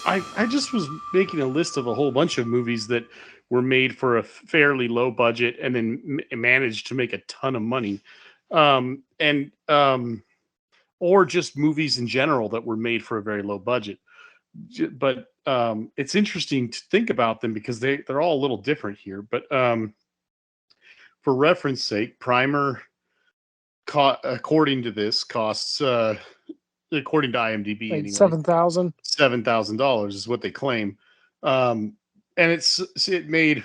I just was making a list of a whole bunch of movies that were made for a fairly low budget and then managed to make a ton of money, and or just movies in general that were made for a very low budget. But it's interesting to think about them because they're all a little different here. But for reference sake, Primer, according to this, costs according to IMDb Like anyway, 7,000. $7,000 is what they claim, and it made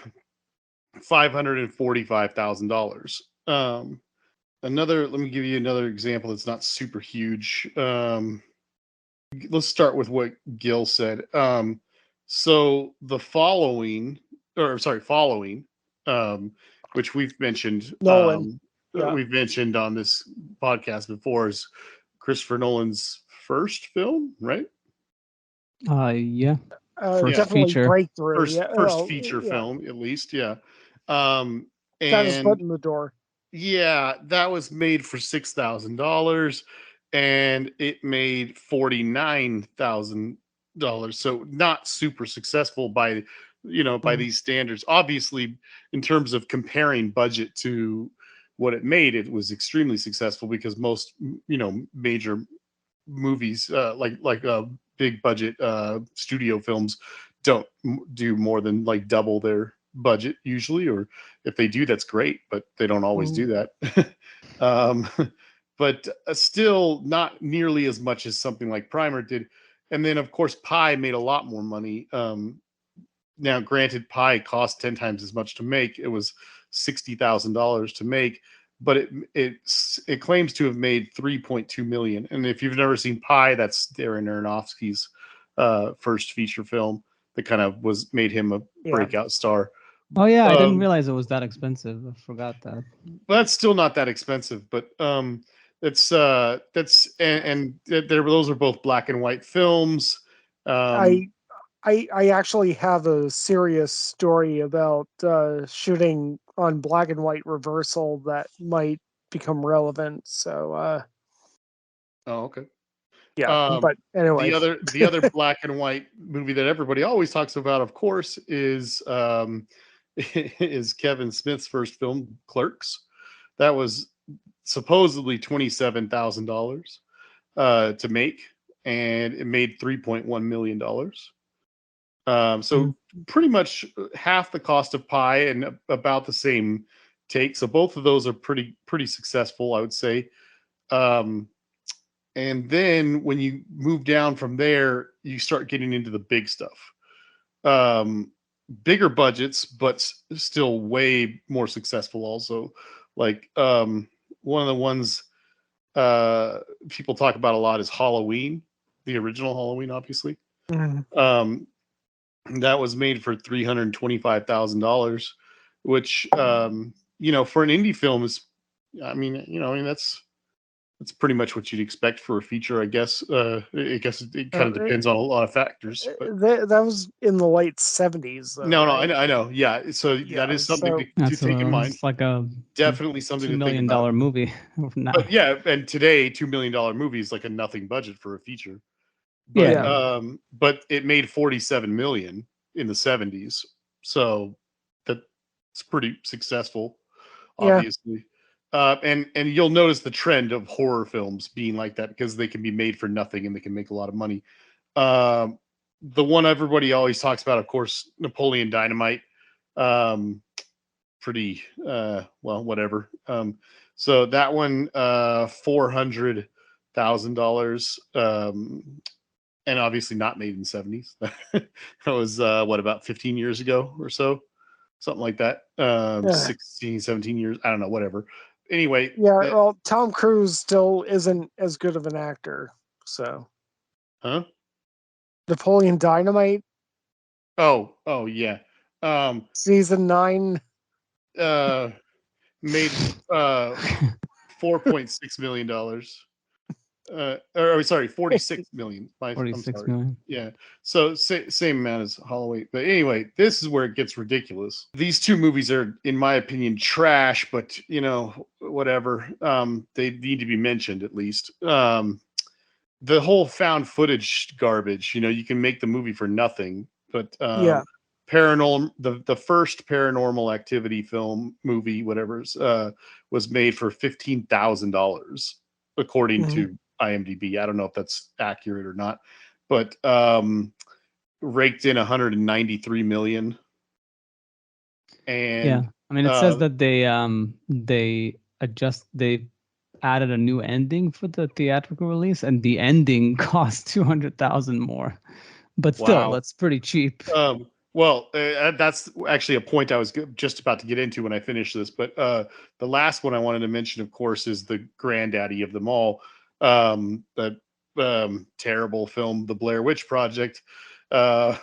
$545,000. Let me give you another example that's not super huge. Let's start with what Gil said. So the following, which Nolan. Yeah. we've mentioned on this podcast before, is Christopher Nolan's first film, right? Yeah. First Definitely feature. breakthrough. First feature film, at least, yeah. Got his foot And in the door. yeah, that was made for $6,000, and it made $49,000. So not super successful by these standards. Obviously, in terms of comparing budget to what it made, it was extremely successful because most major movies like big budget studio films don't do more than like double their budget usually, or if they do, that's great, but they don't always do that. um, but still not nearly as much as something like Primer did. And then of course Pi made a lot more money. Now granted, Pi cost 10 times as much to make. It was $60,000 to make, but it claims to have made 3.2 million. And if you've never seen Pi, that's Darren Aronofsky's first feature film that kind of made him a breakout star. Oh yeah, I didn't realize it was that expensive. I forgot that. Well, that's still not that expensive, but those are both black and white films. I actually have a serious story about shooting on black and white reversal that might become relevant. So oh, okay. But anyway, the other black and white movie that everybody always talks about, of course, is Kevin Smith's first film, Clerks. That was supposedly $27,000 to make, and it made $3.1 million. So pretty much half the cost of Pi and about the same take. So both of those are pretty successful, I would say. And then when you move down from there, you start getting into the big stuff. Bigger budgets, but still way more successful also. Like one of the ones people talk about a lot is Halloween, the original Halloween, obviously. That was made for $325,000, which for an indie film is, that's pretty much what you'd expect for a feature, I guess. I guess it kind of depends on a lot of factors. But that was in the late 70s. Though, no, right? I know. Yeah, so that is something to take in mind. It's like a definitely something $2 to think million about. movie. Now. But yeah, and today $2 million movie is like a nothing budget for a feature. But but it made 47 million in the 70s, so that's pretty successful, obviously. And you'll notice the trend of horror films being like that because they can be made for nothing and they can make a lot of money. The one everybody always talks about, of course, Napoleon Dynamite. Pretty well, whatever. So that one, $400,000. And obviously not made in the 70s. That was what, about 15 years ago or so, something like that. 16, 17 years, I don't know, whatever. Anyway, well, Tom Cruise still isn't as good of an actor, so. Napoleon Dynamite. Oh yeah. Season 9 made $4.6 million. Sorry, 46 million. I'm sorry. Million. Yeah. So same amount as Halloween. But anyway, this is where it gets ridiculous. These two movies are, in my opinion, trash, but whatever. They need to be mentioned at least. the whole found footage garbage. You can make the movie for nothing, but Yeah. paranormal the first Paranormal Activity film movie, whatever's was made for $15,000 according Mhm. to IMDb. I don't know if that's accurate or not, but raked in 193 million. Yeah, And I mean, it says that they added a new ending for the theatrical release, and the ending cost 200,000 more. But still, wow. that's pretty cheap. Well, that's actually a point I was just about to get into when I finish this. But the last one I wanted to mention, of course, is the granddaddy of them all, the terrible film, The Blair Witch Project, uh,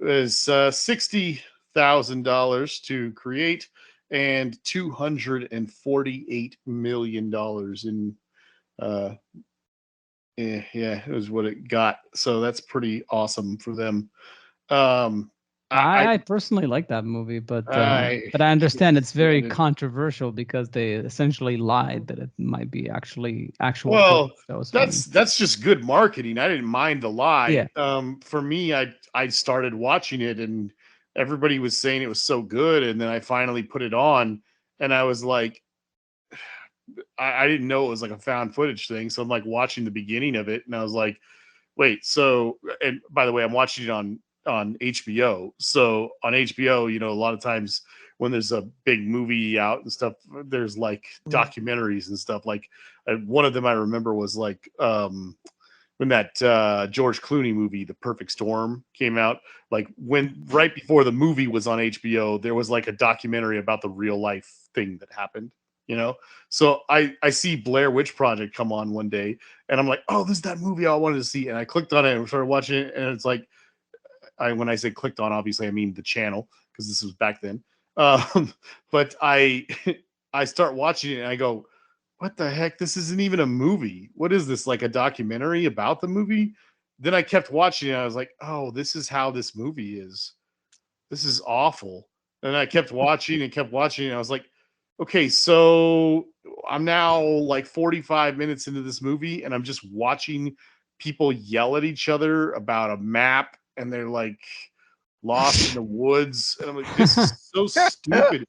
is $60,000 to create and $248 million in. Yeah, it was what it got. So that's pretty awesome for them. Um, I personally like that movie, but I I can't understand it's very stand it. controversial because they essentially lied that it might be actual Well, footage that was filmed. that's just good marketing. I didn't mind the lie. Yeah, For me, I started watching it and everybody was saying it was so good, and then I finally put it on, and I was like, I didn't know it was like a found footage thing. So I'm like watching the beginning of it, and I was like, wait, so, and by the way, I'm watching it on HBO. So on HBO, a lot of times when there's a big movie out and stuff, there's like Mhm. documentaries and stuff. Like one of them I remember was like when that George Clooney movie, The Perfect Storm, came out. Like when right before the movie was on HBO, there was like a documentary about the real life thing that happened. You know, so I see Blair Witch Project come on one day, and I'm like, oh, this is that movie I wanted to see, and I clicked on it and started watching it, and it's like, when I say clicked on, obviously I mean the channel because this was back then. But I start watching it and I go, what the heck? This isn't even a movie. What is this? Like a documentary about the movie? Then I kept watching it. And I was like, oh, this is how this movie is. This is awful. And I kept watching and kept watching. And I was like, okay, so I'm now like 45 minutes into this movie and I'm just watching people yell at each other about a map and they're like lost in the woods. And I'm like, this is so stupid.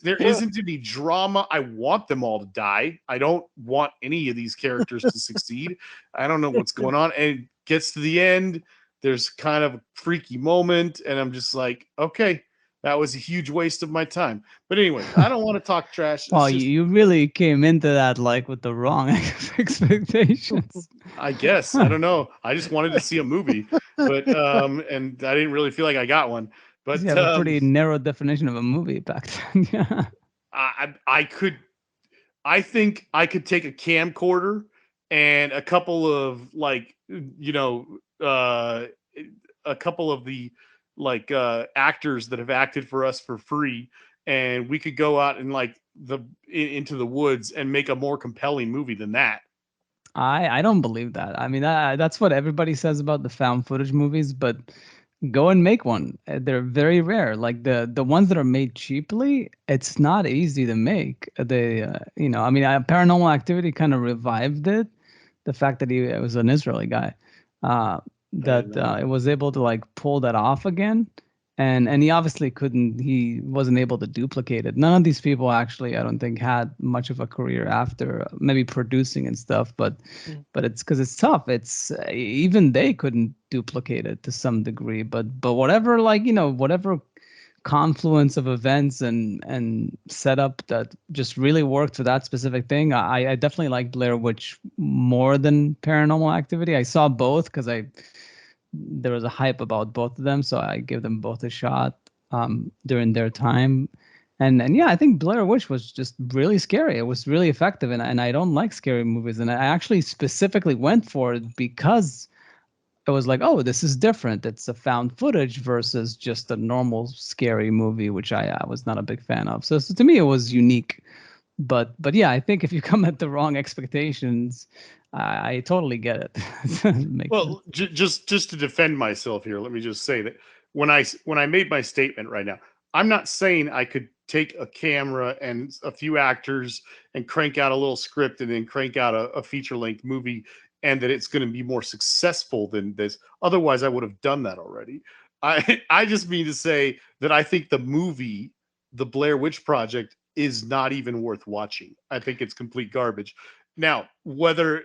There isn't any drama. I want them all to die. I don't want any of these characters to succeed. I don't know what's going on. And it gets to the end. There's kind of a freaky moment, and I'm just like, okay, that was a huge waste of my time. But anyway, I don't want to talk trash. It's well, just, you really came into that like with the wrong expectations. I guess, I don't know. I just wanted to see a movie, but and I didn't really feel like I got one. You But have a pretty narrow definition of a movie back then. Yeah. I could, I think I could take a camcorder and a couple of like, a couple of the like actors that have acted for us for free, and we could go out and like into the woods and make a more compelling movie than that. I don't believe that. I mean, that's what everybody says about the found footage movies, but go and make one. They're very rare. Like the ones that are made cheaply, it's not easy to make. I mean, Paranormal Activity kind of revived it. The fact that it was an Israeli guy, I didn't that know that. it was able to like pull that off again. And he obviously couldn't. He wasn't able to duplicate it. None of these people actually, I don't think, had much of a career after maybe producing and stuff. But Mm. it's because it's tough. It's even they couldn't duplicate it to some degree. But whatever, like whatever confluence of events and setup that just really worked for that specific thing. I definitely like Blair Witch more than Paranormal Activity. I saw both because there was a hype about both of them, so I give them both a shot during their time. And yeah, I think Blair Witch was just really scary. It was really effective, and I don't like scary movies, and I actually specifically went for it because it was like, oh, this is different. It's a found footage versus just a normal scary movie, which I was not a big fan of. So to me, it was unique. But yeah, I think if you come at the wrong expectations, I totally get it. Makes sense. Well, just to defend myself here, let me just say that when I made my statement right now, I'm not saying I could take a camera and a few actors and crank out a little script and then crank out a feature length movie and that it's going to be more successful than this. Otherwise, I would have done that already. I just mean to say that I think the movie, The Blair Witch Project, is not even worth watching. I think it's complete garbage. Now, whether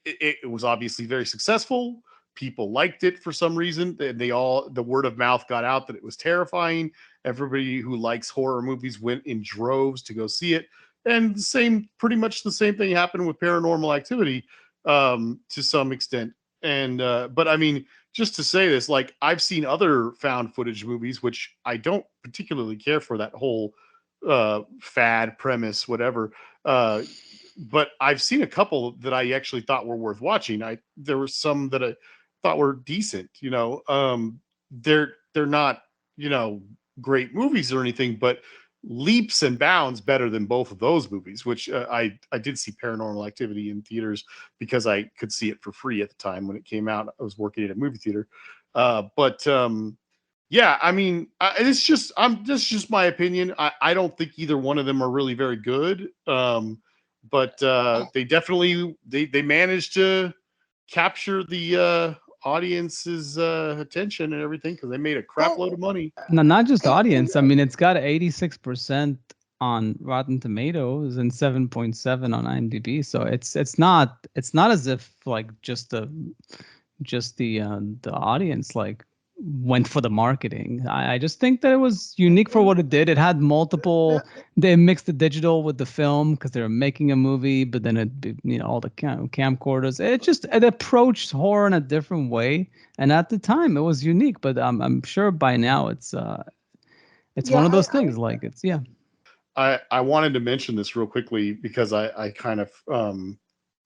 it was obviously very successful, people liked it for some reason. The word of mouth got out that it was terrifying. Everybody who likes horror movies went in droves to go see it. And pretty much the same thing happened with Paranormal Activity, to some extent. And but I mean, just to say this, like, I've seen other found footage movies, which I don't particularly care for, that whole fad premise, whatever. But I've seen a couple that I actually thought were worth watching. There were some that I thought were decent. They're not, great movies or anything, but leaps and bounds better than both of those movies. Which I did see Paranormal Activity in theaters because I could see it for free at the time when it came out. I was working at a movie theater, but yeah, I mean, it's just my opinion. I don't think either one of them are really very good. But they definitely they managed to capture the audience's attention and everything, because they made a crap load of money. No, not just audience. I mean, it's got 86% on Rotten Tomatoes and 7.7 on IMDb. So it's not as if like just the audience like went for the marketing. I just think that it was unique for what it did. It had multiple. They mixed the digital with the film because they were making a movie, but then all the camcorders. It approached horror in a different way, and at the time it was unique. But I'm sure by now it's one of those things. I wanted to mention this real quickly because I kind of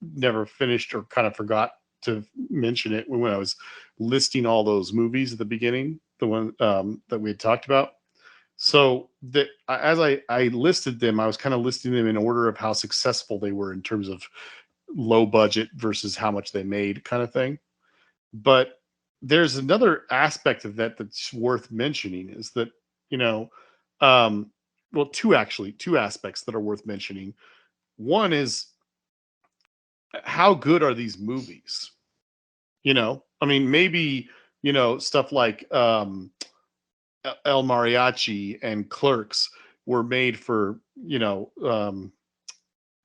never finished or kind of forgot to mention it when I was listing all those movies at the beginning, the one that we had talked about. So that as I listed them, I was kind of listing them in order of how successful they were in terms of low budget versus how much they made, kind of thing. But there's another aspect of that that's worth mentioning, is that, well, two aspects that are worth mentioning. One is, how good are these movies? I mean, maybe, stuff like El Mariachi and Clerks were made for, well,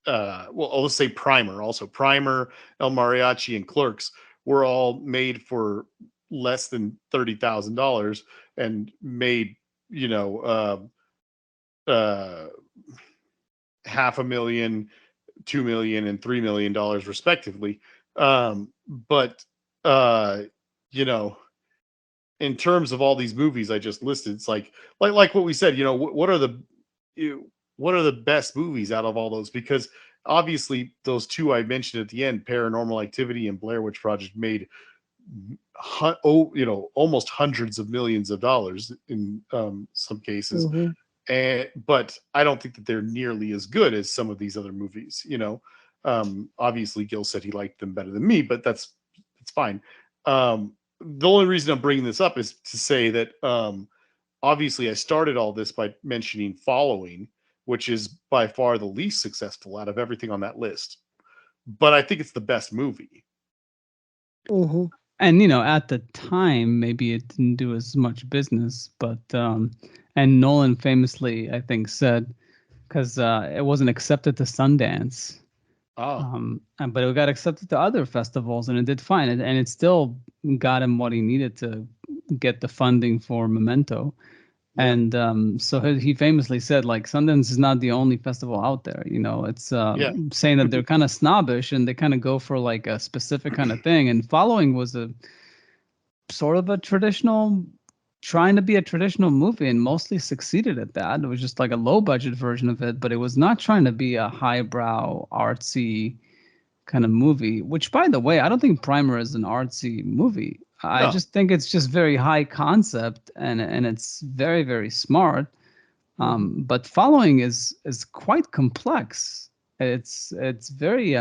let's say Primer also. Primer, El Mariachi, and Clerks were all made for less than $30,000 and made, $500,000, $2 million, and $3 million respectively. But in terms of all these movies I just listed, it's like what we said, what are the best movies out of all those? Because obviously those two I mentioned at the end, Paranormal Activity and Blair Witch Project, made almost hundreds of millions of dollars in some cases. But I don't think that they're nearly as good as some of these other movies. Obviously Gil said he liked them better than me, but it's fine. The only reason I'm bringing this up is to say that obviously I started all this by mentioning Following, which is by far the least successful out of everything on that list, but I think it's the best movie. And at the time maybe it didn't do as much business, but and Nolan famously, I think, said, because it wasn't accepted to Sundance. But it got accepted to other festivals and it did fine, and it still got him what he needed to get the funding for Memento. And so he famously said, like, Sundance is not the only festival out there. It's saying that they're kind of snobbish and they kind of go for like a specific kind of thing. And Following was a sort of trying to be a traditional movie and mostly succeeded at that. It was just like a low budget version of it, but it was not trying to be a highbrow artsy kind of movie, which, by the way, I don't think Primer is an artsy movie. I just think it's just very high concept and it's very, very smart. But Following is quite complex. It's very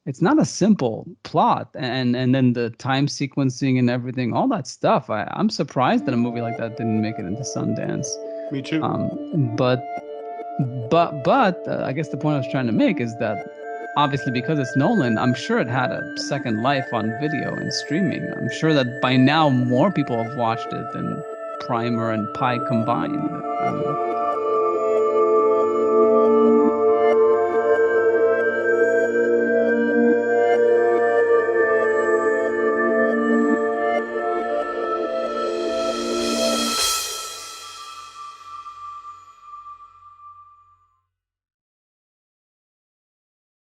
it's not a simple plot, and then the time sequencing and everything, all that stuff. I'm surprised that a movie like that didn't make it into Sundance. Me too. But I guess the point I was trying to make is that obviously because it's Nolan, I'm sure it had a second life on video and streaming. I'm sure that by now more people have watched it than Primer and Pi combined.